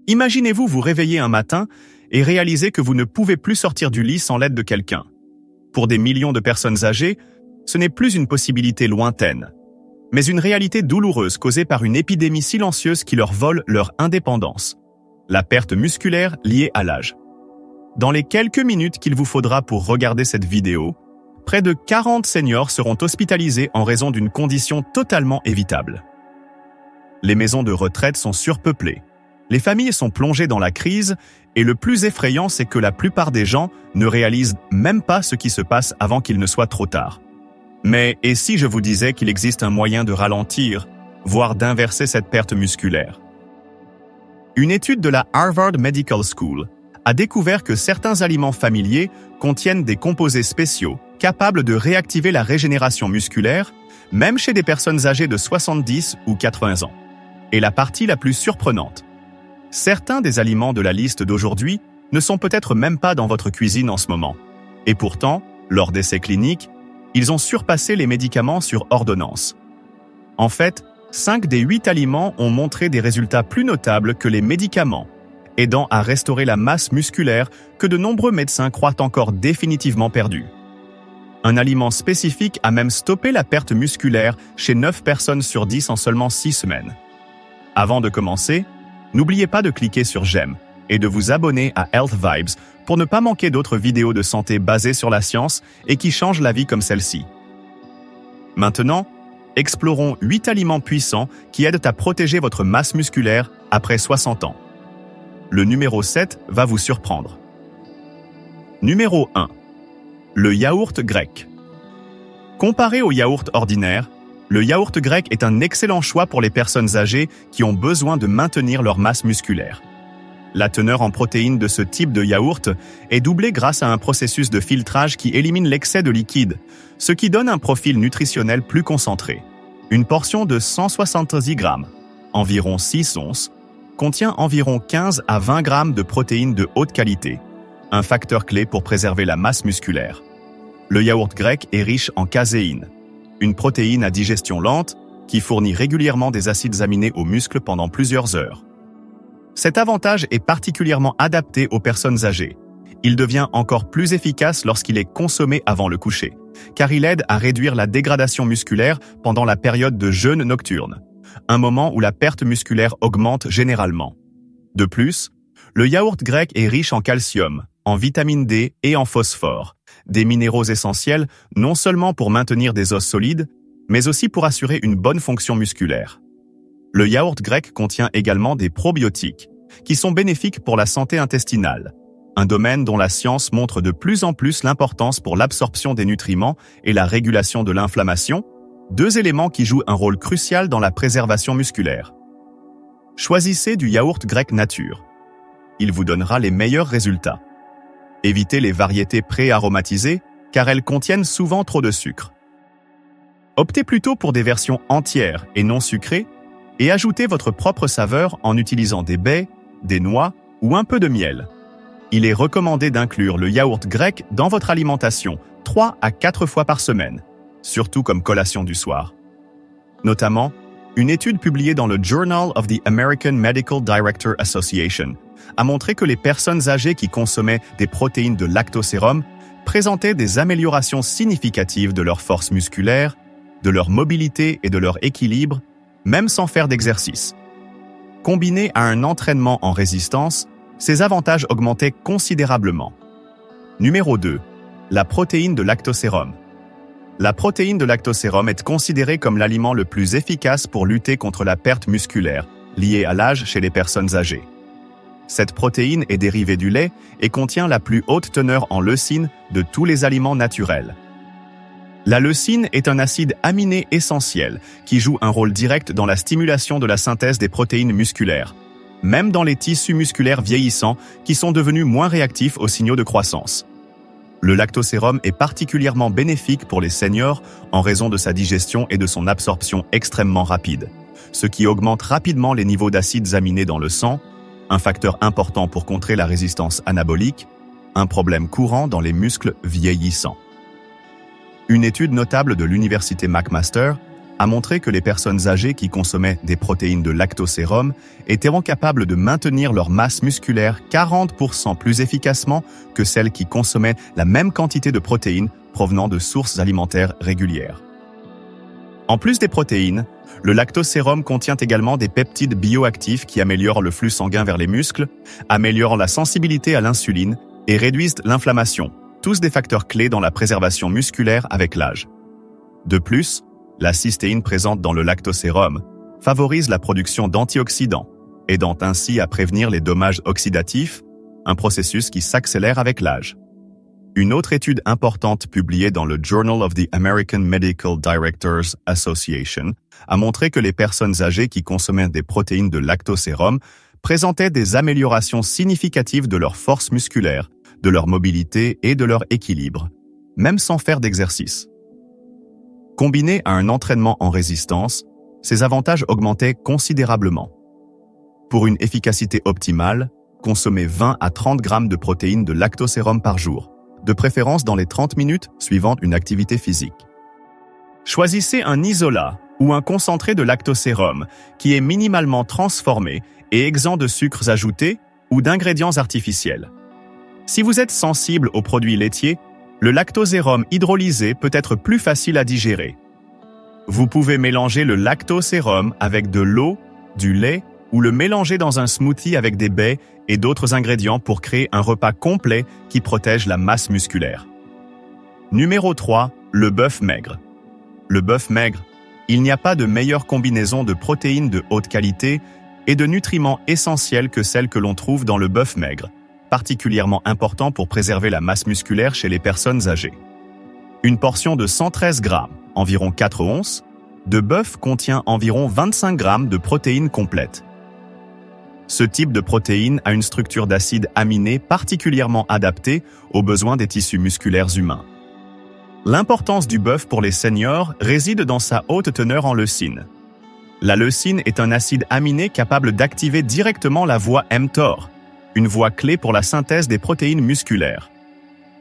Imaginez-vous vous réveiller un matin et réaliser que vous ne pouvez plus sortir du lit sans l'aide de quelqu'un. Pour des millions de personnes âgées, ce n'est plus une possibilité lointaine, mais une réalité douloureuse causée par une épidémie silencieuse qui leur vole leur indépendance. La perte musculaire liée à l'âge. Dans les quelques minutes qu'il vous faudra pour regarder cette vidéo, près de 40 seniors seront hospitalisés en raison d'une condition totalement évitable. Les maisons de retraite sont surpeuplées. Les familles sont plongées dans la crise et le plus effrayant, c'est que la plupart des gens ne réalisent même pas ce qui se passe avant qu'il ne soit trop tard. Mais et si je vous disais qu'il existe un moyen de ralentir, voire d'inverser cette perte musculaire? Une étude de la Harvard Medical School a découvert que certains aliments familiers contiennent des composés spéciaux capables de réactiver la régénération musculaire, même chez des personnes âgées de 70 ou 80 ans. Et la partie la plus surprenante, certains des aliments de la liste d'aujourd'hui ne sont peut-être même pas dans votre cuisine en ce moment. Et pourtant, lors d'essais cliniques, ils ont surpassé les médicaments sur ordonnance. En fait, 5 des 8 aliments ont montré des résultats plus notables que les médicaments, aidant à restaurer la masse musculaire que de nombreux médecins croient encore définitivement perdue. Un aliment spécifique a même stoppé la perte musculaire chez 9 personnes sur 10 en seulement 6 semaines. Avant de commencer, n'oubliez pas de cliquer sur j'aime et de vous abonner à Health Vibes pour ne pas manquer d'autres vidéos de santé basées sur la science et qui changent la vie comme celle-ci. Maintenant, explorons 8 aliments puissants qui aident à protéger votre masse musculaire après 60 ans. Le numéro 7 va vous surprendre. Numéro 1. Le yaourt grec. Comparé au yaourt ordinaire, le yaourt grec est un excellent choix pour les personnes âgées qui ont besoin de maintenir leur masse musculaire. La teneur en protéines de ce type de yaourt est doublée grâce à un processus de filtrage qui élimine l'excès de liquide, ce qui donne un profil nutritionnel plus concentré. Une portion de 170 grammes, environ 6 onces, contient environ 15 à 20 grammes de protéines de haute qualité, un facteur clé pour préserver la masse musculaire. Le yaourt grec est riche en caséine, une protéine à digestion lente qui fournit régulièrement des acides aminés aux muscles pendant plusieurs heures. Cet avantage est particulièrement adapté aux personnes âgées. Il devient encore plus efficace lorsqu'il est consommé avant le coucher, car il aide à réduire la dégradation musculaire pendant la période de jeûne nocturne, un moment où la perte musculaire augmente généralement. De plus, le yaourt grec est riche en calcium, en vitamine D et en phosphore, des minéraux essentiels non seulement pour maintenir des os solides, mais aussi pour assurer une bonne fonction musculaire. Le yaourt grec contient également des probiotiques, qui sont bénéfiques pour la santé intestinale, un domaine dont la science montre de plus en plus l'importance pour l'absorption des nutriments et la régulation de l'inflammation, 2 éléments qui jouent un rôle crucial dans la préservation musculaire. Choisissez du yaourt grec nature. Il vous donnera les meilleurs résultats. Évitez les variétés pré-aromatisées, car elles contiennent souvent trop de sucre. Optez plutôt pour des versions entières et non sucrées, et ajoutez votre propre saveur en utilisant des baies, des noix ou un peu de miel. Il est recommandé d'inclure le yaourt grec dans votre alimentation 3 à 4 fois par semaine, surtout comme collation du soir. Notamment, une étude publiée dans le Journal of the American Medical Director Association a montré que les personnes âgées qui consommaient des protéines de lactosérum présentaient des améliorations significatives de leur force musculaire, de leur mobilité et de leur équilibre, même sans faire d'exercice. Combinés à un entraînement en résistance, ces avantages augmentaient considérablement. Numéro 2. La protéine de lactosérum. La protéine de lactosérum est considérée comme l'aliment le plus efficace pour lutter contre la perte musculaire, liée à l'âge chez les personnes âgées. Cette protéine est dérivée du lait et contient la plus haute teneur en leucine de tous les aliments naturels. La leucine est un acide aminé essentiel qui joue un rôle direct dans la stimulation de la synthèse des protéines musculaires, même dans les tissus musculaires vieillissants qui sont devenus moins réactifs aux signaux de croissance. Le lactosérum est particulièrement bénéfique pour les seniors en raison de sa digestion et de son absorption extrêmement rapide, ce qui augmente rapidement les niveaux d'acides aminés dans le sang, un facteur important pour contrer la résistance anabolique, un problème courant dans les muscles vieillissants. Une étude notable de l'université McMaster a montré que les personnes âgées qui consommaient des protéines de lactosérum étaient capables de maintenir leur masse musculaire 40% plus efficacement que celles qui consommaient la même quantité de protéines provenant de sources alimentaires régulières. En plus des protéines, le lactosérum contient également des peptides bioactifs qui améliorent le flux sanguin vers les muscles, améliorent la sensibilité à l'insuline et réduisent l'inflammation, tous des facteurs clés dans la préservation musculaire avec l'âge. De plus, la cystéine présente dans le lactosérum favorise la production d'antioxydants, aidant ainsi à prévenir les dommages oxydatifs, un processus qui s'accélère avec l'âge. Une autre étude importante publiée dans le Journal of the American Medical Directors Association a montré que les personnes âgées qui consommaient des protéines de lactosérum présentaient des améliorations significatives de leur force musculaire, de leur mobilité et de leur équilibre, même sans faire d'exercice. Combinés à un entraînement en résistance, ces avantages augmentaient considérablement. Pour une efficacité optimale, consommez 20 à 30 grammes de protéines de lactosérum par jour, de préférence dans les 30 minutes suivant une activité physique. Choisissez un isolat ou un concentré de lactosérum qui est minimalement transformé et exempt de sucres ajoutés ou d'ingrédients artificiels. Si vous êtes sensible aux produits laitiers, le lactosérum hydrolysé peut être plus facile à digérer. Vous pouvez mélanger le lactosérum avec de l'eau, du lait ou le mélanger dans un smoothie avec des baies et d'autres ingrédients pour créer un repas complet qui protège la masse musculaire. Numéro 3, le bœuf maigre. Le bœuf maigre, il n'y a pas de meilleure combinaison de protéines de haute qualité et de nutriments essentiels que celle que l'on trouve dans le bœuf maigre, particulièrement important pour préserver la masse musculaire chez les personnes âgées. Une portion de 113 grammes, environ 4 onces, de bœuf contient environ 25 grammes de protéines complètes. Ce type de protéine a une structure d'acides aminés particulièrement adaptée aux besoins des tissus musculaires humains. L'importance du bœuf pour les seniors réside dans sa haute teneur en leucine. La leucine est un acide aminé capable d'activer directement la voie mTOR, une voie clé pour la synthèse des protéines musculaires.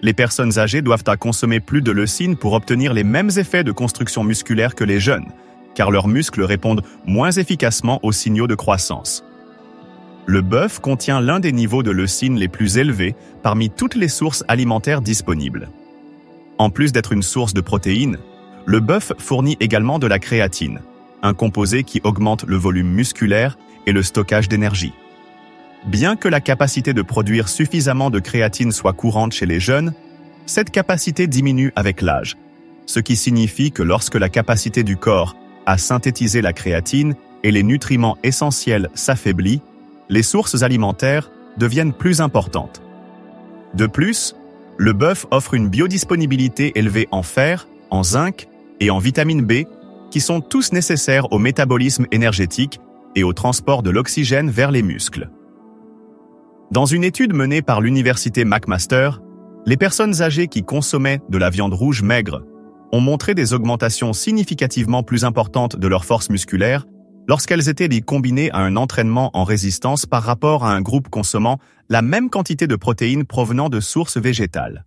Les personnes âgées doivent consommer plus de leucine pour obtenir les mêmes effets de construction musculaire que les jeunes, car leurs muscles répondent moins efficacement aux signaux de croissance. Le bœuf contient l'un des niveaux de leucine les plus élevés parmi toutes les sources alimentaires disponibles. En plus d'être une source de protéines, le bœuf fournit également de la créatine, un composé qui augmente le volume musculaire et le stockage d'énergie. Bien que la capacité de produire suffisamment de créatine soit courante chez les jeunes, cette capacité diminue avec l'âge, ce qui signifie que lorsque la capacité du corps à synthétiser la créatine et les nutriments essentiels s'affaiblit, les sources alimentaires deviennent plus importantes. De plus, le bœuf offre une biodisponibilité élevée en fer, en zinc et en vitamine B, qui sont tous nécessaires au métabolisme énergétique et au transport de l'oxygène vers les muscles. Dans une étude menée par l'université McMaster, les personnes âgées qui consommaient de la viande rouge maigre ont montré des augmentations significativement plus importantes de leur force musculaire lorsqu'elles étaient combinées à un entraînement en résistance par rapport à un groupe consommant la même quantité de protéines provenant de sources végétales.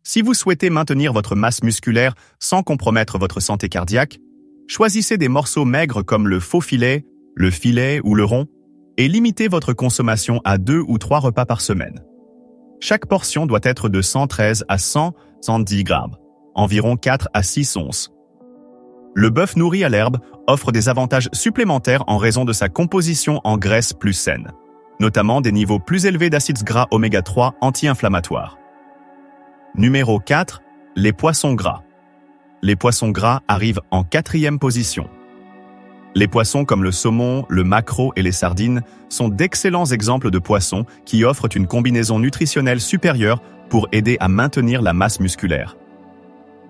Si vous souhaitez maintenir votre masse musculaire sans compromettre votre santé cardiaque, choisissez des morceaux maigres comme le faux filet, le filet ou le rond, et limitez votre consommation à 2 ou 3 repas par semaine. Chaque portion doit être de 113 à 110 grammes, environ 4 à 6 onces. Le bœuf nourri à l'herbe offre des avantages supplémentaires en raison de sa composition en graisse plus saine, notamment des niveaux plus élevés d'acides gras oméga 3 anti-inflammatoires. Numéro 4, les poissons gras. Les poissons gras arrivent en 4e position. Les poissons comme le saumon, le maquereau et les sardines sont d'excellents exemples de poissons qui offrent une combinaison nutritionnelle supérieure pour aider à maintenir la masse musculaire.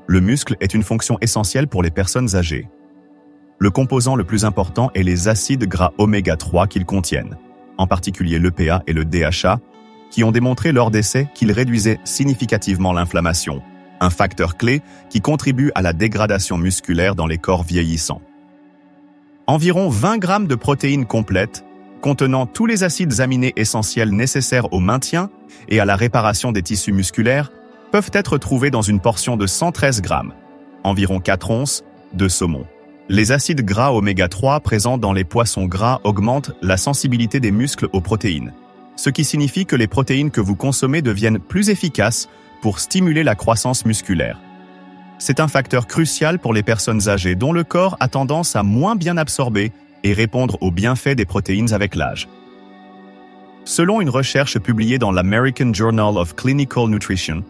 Le muscle est une fonction essentielle pour les personnes âgées. Le composant le plus important est les acides gras oméga 3 qu'ils contiennent, en particulier l'EPA et le DHA, qui ont démontré lors d'essais qu'ils réduisaient significativement l'inflammation, un facteur clé qui contribue à la dégradation musculaire dans les corps vieillissants. Environ 20 grammes de protéines complètes, contenant tous les acides aminés essentiels nécessaires au maintien et à la réparation des tissus musculaires, peuvent être trouvés dans une portion de 113 grammes, environ 4 onces, de saumon. Les acides gras oméga 3 présents dans les poissons gras augmentent la sensibilité des muscles aux protéines, ce qui signifie que les protéines que vous consommez deviennent plus efficaces pour stimuler la croissance musculaire. C'est un facteur crucial pour les personnes âgées dont le corps a tendance à moins bien absorber et répondre aux bienfaits des protéines avec l'âge. Selon une recherche publiée dans l'American Journal of Clinical Nutrition,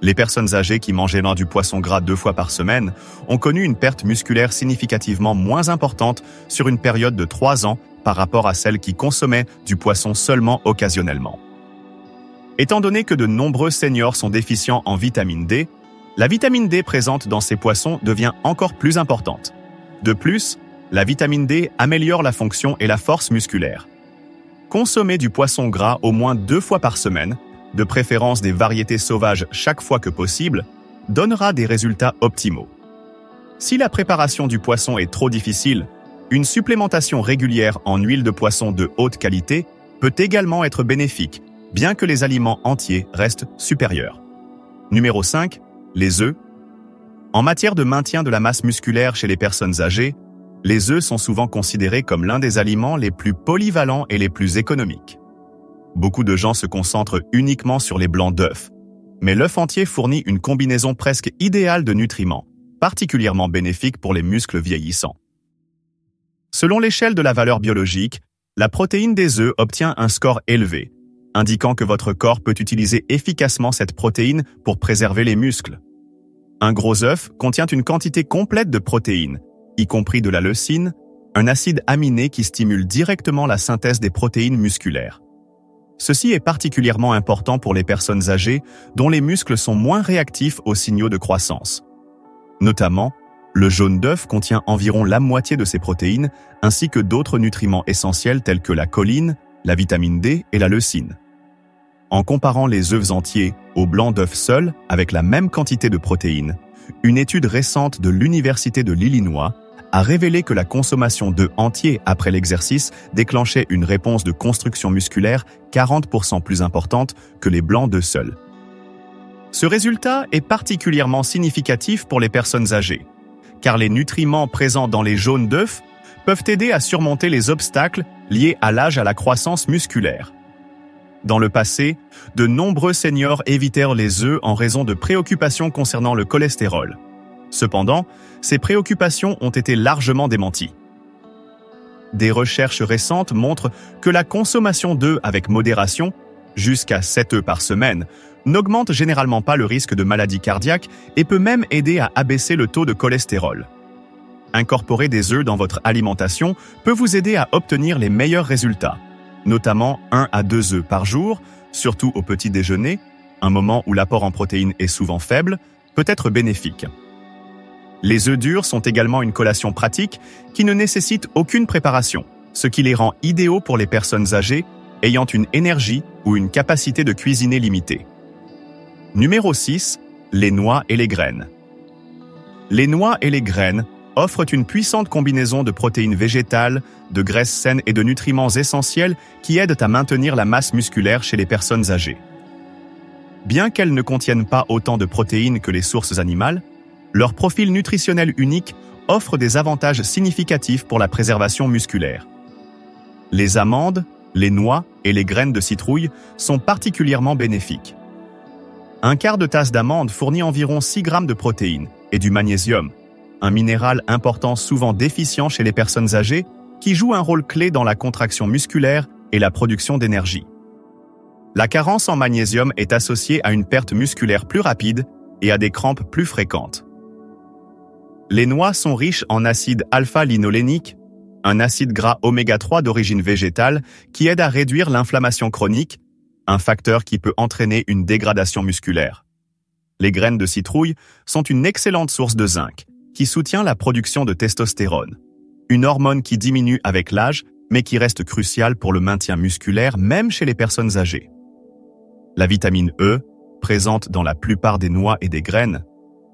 les personnes âgées qui mangeaient du poisson gras 2 fois par semaine ont connu une perte musculaire significativement moins importante sur une période de 3 ans par rapport à celles qui consommaient du poisson seulement occasionnellement. Étant donné que de nombreux seniors sont déficients en vitamine D, la vitamine D présente dans ces poissons devient encore plus importante. De plus, la vitamine D améliore la fonction et la force musculaire. Consommer du poisson gras au moins 2 fois par semaine, de préférence des variétés sauvages chaque fois que possible, donnera des résultats optimaux. Si la préparation du poisson est trop difficile, une supplémentation régulière en huile de poisson de haute qualité peut également être bénéfique, bien que les aliments entiers restent supérieurs. Numéro 5. Les œufs. En matière de maintien de la masse musculaire chez les personnes âgées, les œufs sont souvent considérés comme l'un des aliments les plus polyvalents et les plus économiques. Beaucoup de gens se concentrent uniquement sur les blancs d'œufs, mais l'œuf entier fournit une combinaison presque idéale de nutriments, particulièrement bénéfique pour les muscles vieillissants. Selon l'échelle de la valeur biologique, la protéine des œufs obtient un score élevé, indiquant que votre corps peut utiliser efficacement cette protéine pour préserver les muscles. Un gros œuf contient une quantité complète de protéines, y compris de la leucine, un acide aminé qui stimule directement la synthèse des protéines musculaires. Ceci est particulièrement important pour les personnes âgées dont les muscles sont moins réactifs aux signaux de croissance. Notamment, le jaune d'œuf contient environ la moitié de ces protéines, ainsi que d'autres nutriments essentiels tels que la choline, la vitamine D et la leucine. En comparant les œufs entiers au blanc d'œuf seul avec la même quantité de protéines, une étude récente de l'Université de l'Illinois a révélé que la consommation d'œufs entiers après l'exercice déclenchait une réponse de construction musculaire 40% plus importante que les blancs d'œufs seuls. Ce résultat est particulièrement significatif pour les personnes âgées, car les nutriments présents dans les jaunes d'œufs peuvent aider à surmonter les obstacles liés à l'âge et à la croissance musculaire. Dans le passé, de nombreux seniors évitèrent les œufs en raison de préoccupations concernant le cholestérol. Cependant, ces préoccupations ont été largement démenties. Des recherches récentes montrent que la consommation d'œufs avec modération, jusqu'à 7 œufs par semaine, n'augmente généralement pas le risque de maladie cardiaque et peut même aider à abaisser le taux de cholestérol. Incorporer des œufs dans votre alimentation peut vous aider à obtenir les meilleurs résultats, notamment 1 à 2 œufs par jour, surtout au petit déjeuner, un moment où l'apport en protéines est souvent faible, peut être bénéfique. Les œufs durs sont également une collation pratique qui ne nécessite aucune préparation, ce qui les rend idéaux pour les personnes âgées ayant une énergie ou une capacité de cuisiner limitée. Numéro 6. Les noix et les graines. Les noix et les graines offrent une puissante combinaison de protéines végétales, de graisses saines et de nutriments essentiels qui aident à maintenir la masse musculaire chez les personnes âgées. Bien qu'elles ne contiennent pas autant de protéines que les sources animales, leur profil nutritionnel unique offre des avantages significatifs pour la préservation musculaire. Les amandes, les noix et les graines de citrouille sont particulièrement bénéfiques. Un quart de tasse d'amandes fournit environ 6 grammes de protéines et du magnésium, un minéral important souvent déficient chez les personnes âgées qui joue un rôle clé dans la contraction musculaire et la production d'énergie. La carence en magnésium est associée à une perte musculaire plus rapide et à des crampes plus fréquentes. Les noix sont riches en acide alpha-linolénique, un acide gras oméga 3 d'origine végétale qui aide à réduire l'inflammation chronique, un facteur qui peut entraîner une dégradation musculaire. Les graines de citrouille sont une excellente source de zinc, qui soutient la production de testostérone, une hormone qui diminue avec l'âge, mais qui reste cruciale pour le maintien musculaire même chez les personnes âgées. La vitamine E, présente dans la plupart des noix et des graines,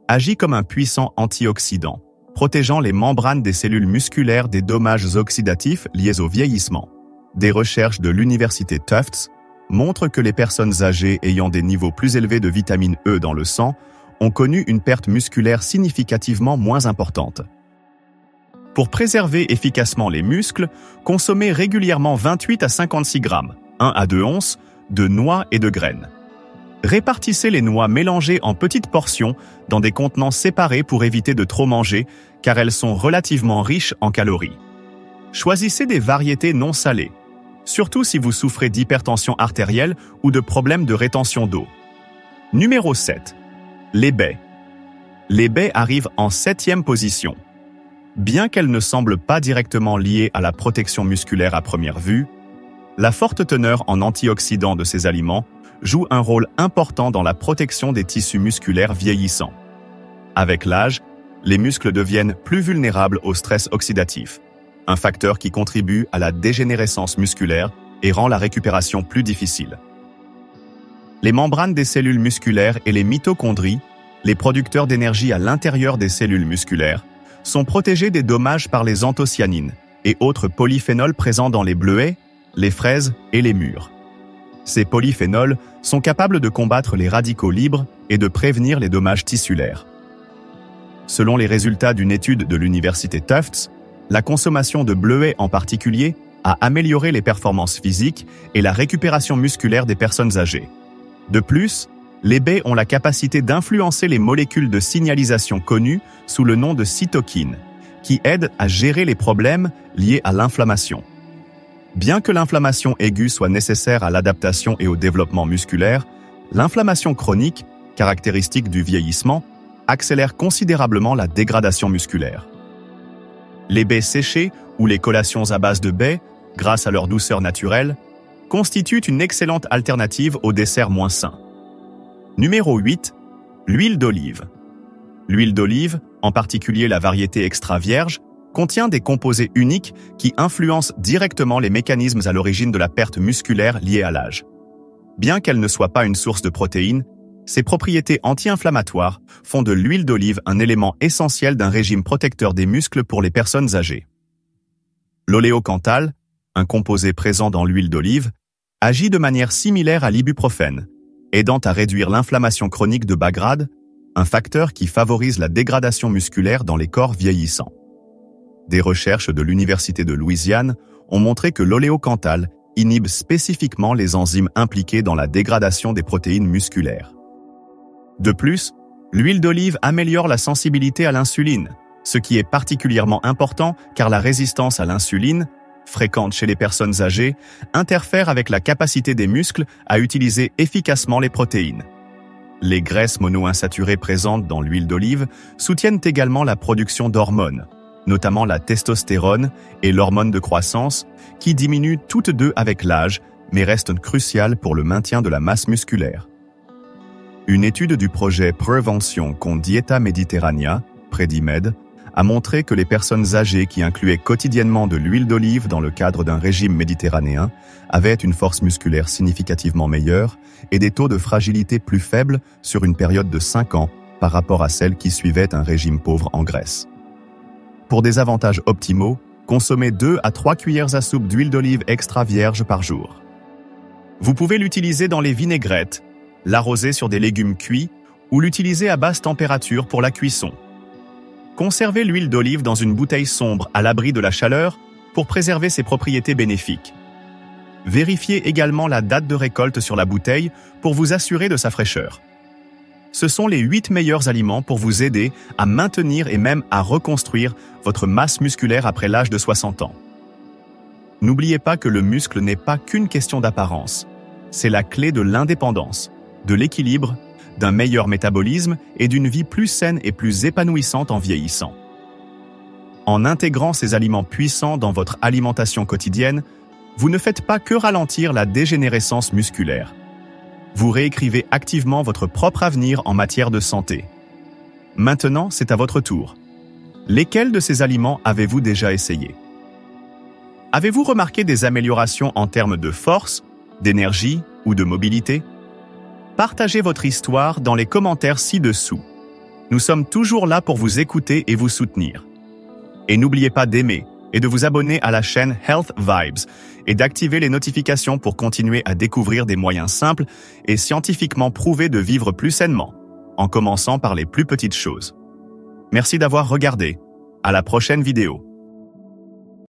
agit comme un puissant antioxydant, protégeant les membranes des cellules musculaires des dommages oxydatifs liés au vieillissement. Des recherches de l'université Tufts montrent que les personnes âgées ayant des niveaux plus élevés de vitamine E dans le sang ont connu une perte musculaire significativement moins importante. Pour préserver efficacement les muscles, consommez régulièrement 28 à 56 grammes, 1 à 2 onces, de noix et de graines. Répartissez les noix mélangées en petites portions dans des contenants séparés pour éviter de trop manger, car elles sont relativement riches en calories. Choisissez des variétés non salées, surtout si vous souffrez d'hypertension artérielle ou de problèmes de rétention d'eau. Numéro 7. Les baies. Les baies arrivent en 7e position. Bien qu'elles ne semblent pas directement liées à la protection musculaire à première vue, la forte teneur en antioxydants de ces aliments joue un rôle important dans la protection des tissus musculaires vieillissants. Avec l'âge, les muscles deviennent plus vulnérables au stress oxydatif, un facteur qui contribue à la dégénérescence musculaire et rend la récupération plus difficile. Les membranes des cellules musculaires et les mitochondries, les producteurs d'énergie à l'intérieur des cellules musculaires, sont protégés des dommages par les anthocyanines et autres polyphénols présents dans les bleuets, les fraises et les mûres. Ces polyphénols sont capables de combattre les radicaux libres et de prévenir les dommages tissulaires. Selon les résultats d'une étude de l'université Tufts, la consommation de bleuets en particulier a amélioré les performances physiques et la récupération musculaire des personnes âgées. De plus, les baies ont la capacité d'influencer les molécules de signalisation connues sous le nom de cytokines, qui aident à gérer les problèmes liés à l'inflammation. Bien que l'inflammation aiguë soit nécessaire à l'adaptation et au développement musculaire, l'inflammation chronique, caractéristique du vieillissement, accélère considérablement la dégradation musculaire. Les baies séchées ou les collations à base de baies, grâce à leur douceur naturelle, constituent une excellente alternative aux desserts moins sains. Numéro 8. L'huile d'olive. L'huile d'olive, en particulier la variété extra vierge, contient des composés uniques qui influencent directement les mécanismes à l'origine de la perte musculaire liée à l'âge. Bien qu'elle ne soit pas une source de protéines, ses propriétés anti-inflammatoires font de l'huile d'olive un élément essentiel d'un régime protecteur des muscles pour les personnes âgées. L'oléocanthal, un composé présent dans l'huile d'olive, agit de manière similaire à l'ibuprofène, aidant à réduire l'inflammation chronique de bas grade, un facteur qui favorise la dégradation musculaire dans les corps vieillissants. Des recherches de l'Université de Louisiane ont montré que l'oléocanthal inhibe spécifiquement les enzymes impliquées dans la dégradation des protéines musculaires. De plus, l'huile d'olive améliore la sensibilité à l'insuline, ce qui est particulièrement important car la résistance à l'insuline, fréquente chez les personnes âgées, interfère avec la capacité des muscles à utiliser efficacement les protéines. Les graisses monoinsaturées présentes dans l'huile d'olive soutiennent également la production d'hormones, notamment la testostérone et l'hormone de croissance, qui diminuent toutes deux avec l'âge, mais restent cruciales pour le maintien de la masse musculaire. Une étude du projet Prévention con Dieta Mediterránea, Predimed, a montré que les personnes âgées qui incluaient quotidiennement de l'huile d'olive dans le cadre d'un régime méditerranéen avaient une force musculaire significativement meilleure et des taux de fragilité plus faibles sur une période de 5 ans par rapport à celles qui suivaient un régime pauvre en graisse. Pour des avantages optimaux, consommez 2 à 3 cuillères à soupe d'huile d'olive extra vierge par jour. Vous pouvez l'utiliser dans les vinaigrettes, l'arroser sur des légumes cuits ou l'utiliser à basse température pour la cuisson. Conservez l'huile d'olive dans une bouteille sombre à l'abri de la chaleur pour préserver ses propriétés bénéfiques. Vérifiez également la date de récolte sur la bouteille pour vous assurer de sa fraîcheur. Ce sont les 8 meilleurs aliments pour vous aider à maintenir et même à reconstruire votre masse musculaire après l'âge de 60 ans. N'oubliez pas que le muscle n'est pas qu'une question d'apparence. C'est la clé de l'indépendance, de l'équilibre, d'un meilleur métabolisme et d'une vie plus saine et plus épanouissante en vieillissant. En intégrant ces aliments puissants dans votre alimentation quotidienne, vous ne faites pas que ralentir la dégénérescence musculaire. Vous réécrivez activement votre propre avenir en matière de santé. Maintenant, c'est à votre tour. Lesquels de ces aliments avez-vous déjà essayé? Avez-vous remarqué des améliorations en termes de force, d'énergie ou de mobilité? Partagez votre histoire dans les commentaires ci-dessous. Nous sommes toujours là pour vous écouter et vous soutenir. Et n'oubliez pas d'aimer et de vous abonner à la chaîne Health Vibes et d'activer les notifications pour continuer à découvrir des moyens simples et scientifiquement prouvés de vivre plus sainement, en commençant par les plus petites choses. Merci d'avoir regardé. À la prochaine vidéo.